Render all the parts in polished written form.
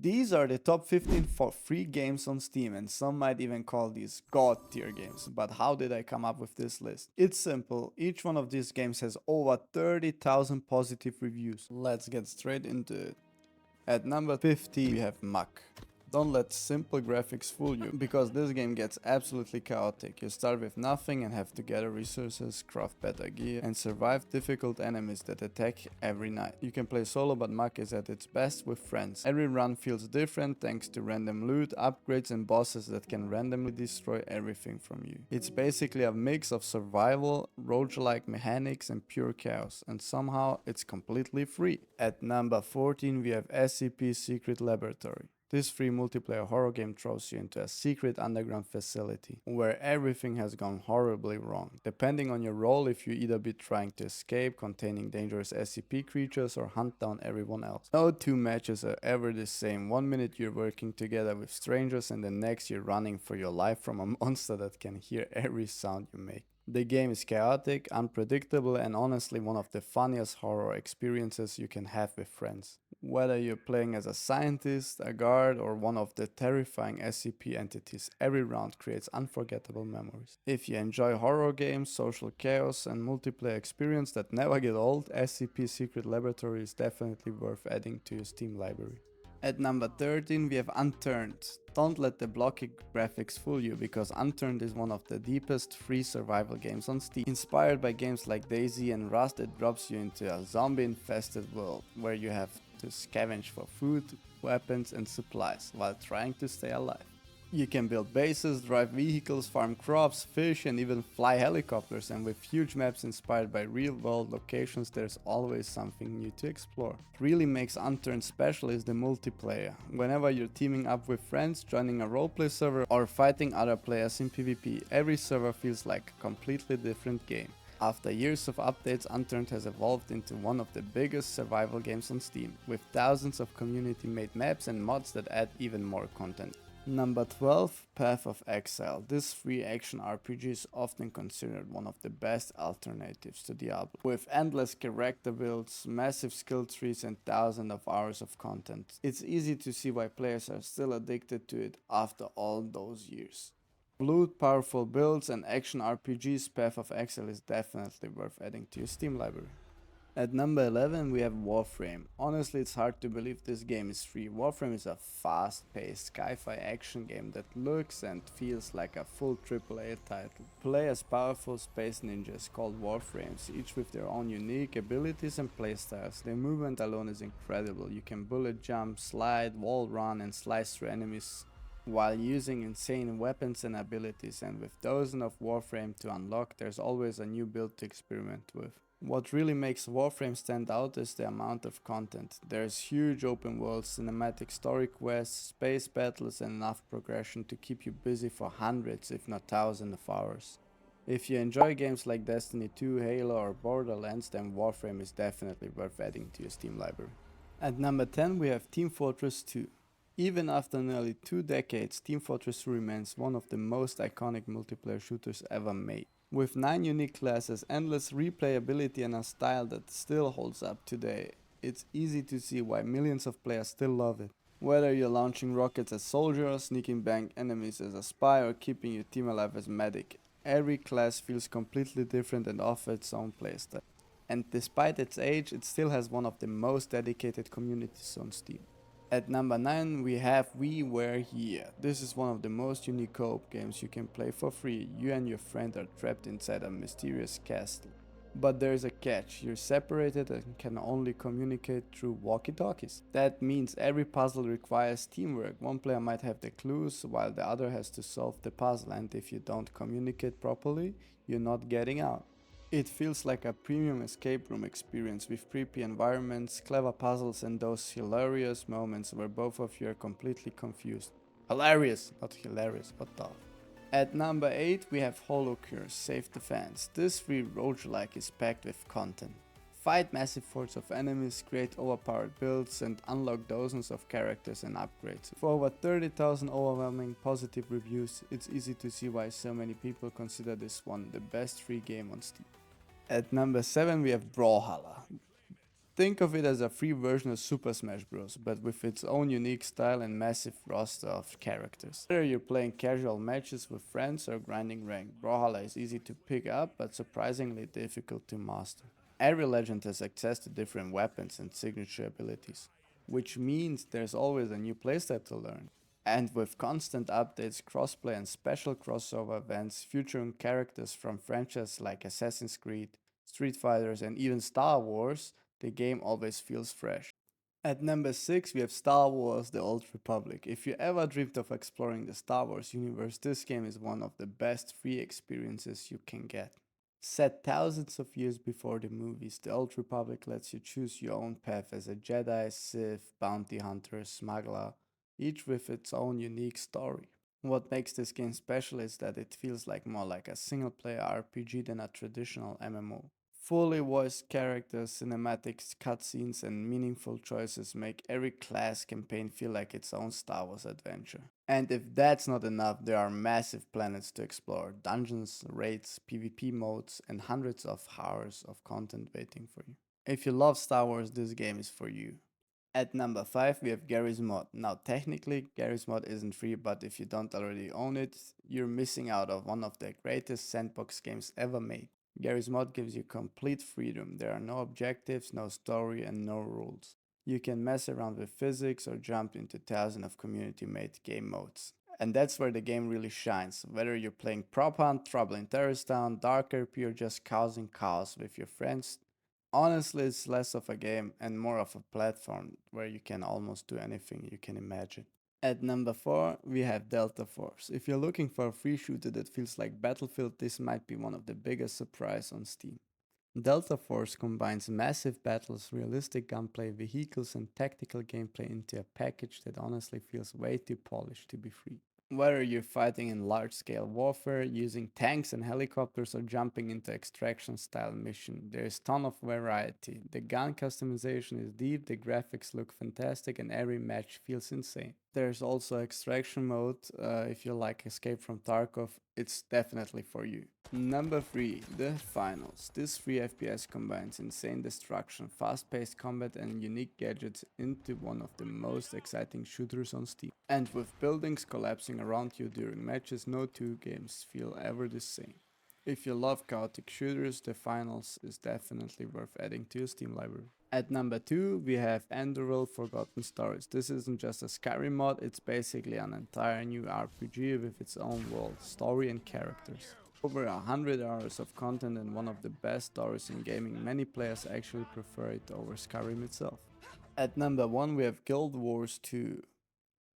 These are the top 15 for free games on Steam, and some might even call these God tier games. But how did I come up with this list? It's simple, each one of these games has over 30,000 positive reviews. Let's get straight into it. At number 50 we have Muck. Don't let simple graphics fool you, because this game gets absolutely chaotic. You start with nothing and have to gather resources, craft better gear, and survive difficult enemies that attack every night. You can play solo, but Muck is at its best with friends. Every run feels different thanks to random loot, upgrades and bosses that can randomly destroy everything from you. It's basically a mix of survival, roguelike mechanics and pure chaos, and somehow it's completely free. At number 14 we have SCP Secret Laboratory. This free multiplayer horror game throws you into a secret underground facility where everything has gone horribly wrong. Depending on your role, if you either be trying to escape, containing dangerous SCP creatures, or hunt down everyone else. No two matches are ever the same. One minute you're working together with strangers and the next you're running for your life from a monster that can hear every sound you make. The game is chaotic, unpredictable, and honestly one of the funniest horror experiences you can have with friends. Whether you're playing as a scientist, a guard, or one of the terrifying SCP entities, every round creates unforgettable memories. If you enjoy horror games, social chaos, and multiplayer experience that never get old, SCP Secret Laboratory is definitely worth adding to your Steam library. At number 13 we have Unturned. Don't let the blocky graphics fool you, because Unturned is one of the deepest free survival games on Steam. Inspired by games like DayZ and Rust, it drops you into a zombie infested world where you have to scavenge for food, weapons and supplies while trying to stay alive. You can build bases, drive vehicles, farm crops, fish and even fly helicopters, and with huge maps inspired by real world locations there's always something new to explore. What really makes Unturned special is the multiplayer. Whenever you're teaming up with friends, joining a roleplay server or fighting other players in PvP, every server feels like a completely different game. After years of updates, Unturned has evolved into one of the biggest survival games on Steam, with thousands of community made maps and mods that add even more content. Number 12, Path of Exile. This free action RPG is often considered one of the best alternatives to Diablo. With endless character builds, massive skill trees and thousands of hours of content, it's easy to see why players are still addicted to it after all those years. Loot, powerful builds and action RPGs, Path of Exile is definitely worth adding to your Steam library. At number 11 we have Warframe. Honestly, it's hard to believe this game is free. Warframe is a fast-paced sci-fi action game that looks and feels like a full AAA title. Play as powerful space ninjas called Warframes, each with their own unique abilities and playstyles. Their movement alone is incredible. You can bullet jump, slide, wall run and slice through enemies while using insane weapons and abilities, and with dozens of Warframe to unlock, there's always a new build to experiment with. What really makes Warframe stand out is the amount of content. There's huge open worlds, cinematic story quests, space battles and enough progression to keep you busy for hundreds if not thousands of hours. If you enjoy games like Destiny 2, Halo or Borderlands, then Warframe is definitely worth adding to your Steam library. At number 10 we have Team Fortress 2. Even after nearly 2 decades, Team Fortress 2 remains one of the most iconic multiplayer shooters ever made. With 9 unique classes, endless replayability and a style that still holds up today, it's easy to see why millions of players still love it. Whether you're launching rockets as soldier, sneaking bank enemies as a spy or keeping your team alive as medic, every class feels completely different and offers its own playstyle. And despite its age, it still has one of the most dedicated communities on Steam. At number 9 we have We Were Here. This is one of the most unique co-op games you can play for free. You and your friend are trapped inside a mysterious castle. But there is a catch, you're separated and can only communicate through walkie-talkies. That means every puzzle requires teamwork. One player might have the clues while the other has to solve the puzzle, and if you don't communicate properly, you're not getting out. It feels like a premium escape room experience with creepy environments, clever puzzles and those hilarious moments where both of you are completely confused. Hilarious, not hilarious, what the? At number 8 we have HoloCure, Save the Fans. This free roguelike is packed with content. Fight massive hordes of enemies, create overpowered builds and unlock dozens of characters and upgrades. For over 30,000 overwhelming positive reviews, it's easy to see why so many people consider this one the best free game on Steam. At number 7 we have Brawhalla. Think of it as a free version of Super Smash Bros, but with its own unique style and massive roster of characters. Whether you're playing casual matches with friends or grinding rank, Brawhalla is easy to pick up but surprisingly difficult to master. Every legend has access to different weapons and signature abilities, which means there's always a new playstyle to learn. And with constant updates, crossplay, and special crossover events featuring characters from franchises like Assassin's Creed, Street Fighters, and even Star Wars, the game always feels fresh. At number 6, we have Star Wars The Old Republic. If you ever dreamed of exploring the Star Wars universe, this game is one of the best free experiences you can get. Set thousands of years before the movies, The Old Republic lets you choose your own path as a Jedi, Sith, bounty hunter, smuggler, each with its own unique story. What makes this game special is that it feels like more like a single player RPG than a traditional MMO. Fully voiced characters, cinematics, cutscenes, and meaningful choices make every class campaign feel like its own Star Wars adventure. And if that's not enough, there are massive planets to explore, dungeons, raids, PvP modes, and hundreds of hours of content waiting for you. If you love Star Wars, this game is for you. At number 5, we have Garry's Mod. Now, technically, Garry's Mod isn't free, but if you don't already own it, you're missing out on one of the greatest sandbox games ever made. Garry's Mod gives you complete freedom. There are no objectives, no story, and no rules. You can mess around with physics or jump into thousands of community-made game modes. And that's where the game really shines. Whether you're playing Prop Hunt, Trouble in Terrorist Town, Dark RP, or just causing chaos with your friends, honestly, it's less of a game and more of a platform where you can almost do anything you can imagine. At number 4, we have Delta Force. If you're looking for a free shooter that feels like Battlefield, this might be one of the biggest surprises on Steam. Delta Force combines massive battles, realistic gunplay, vehicles, and tactical gameplay into a package that honestly feels way too polished to be free. Whether you're fighting in large scale warfare, using tanks and helicopters, or jumping into extraction style mission, there's ton of variety. The gun customization is deep, the graphics look fantastic, and every match feels insane. There's also extraction mode. If you like Escape from Tarkov, it's definitely for you. Number 3, The Finals. This free FPS combines insane destruction, fast-paced combat, and unique gadgets into one of the most exciting shooters on Steam. And with buildings collapsing around you during matches, no two games feel ever the same. If you love chaotic shooters, The Finals is definitely worth adding to your Steam library. At number 2, we have Enderal Forgotten Stories. This isn't just a Skyrim mod, it's basically an entire new RPG with its own world, story, and characters. Over 100 hours of content and one of the best stories in gaming, many players actually prefer it over Skyrim itself. At number 1, we have Guild Wars 2.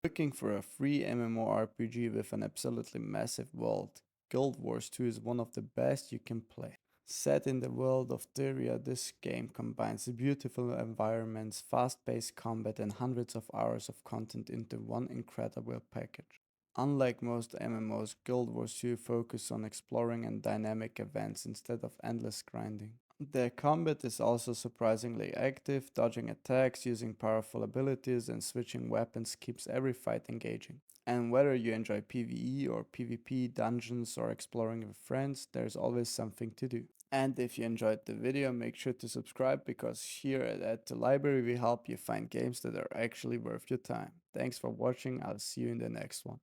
Looking for a free MMORPG with an absolutely massive world, Guild Wars 2 is one of the best you can play. Set in the world of Tyria, this game combines beautiful environments, fast-paced combat, and hundreds of hours of content into one incredible package. Unlike most MMOs, Guild Wars 2 focus on exploring and dynamic events instead of endless grinding. The combat is also surprisingly active, dodging attacks, using powerful abilities, and switching weapons keeps every fight engaging. And whether you enjoy PvE or PvP, dungeons, or exploring with friends, there's always something to do. And if you enjoyed the video, make sure to subscribe because here at the library we help you find games that are actually worth your time. Thanks for watching, I'll see you in the next one.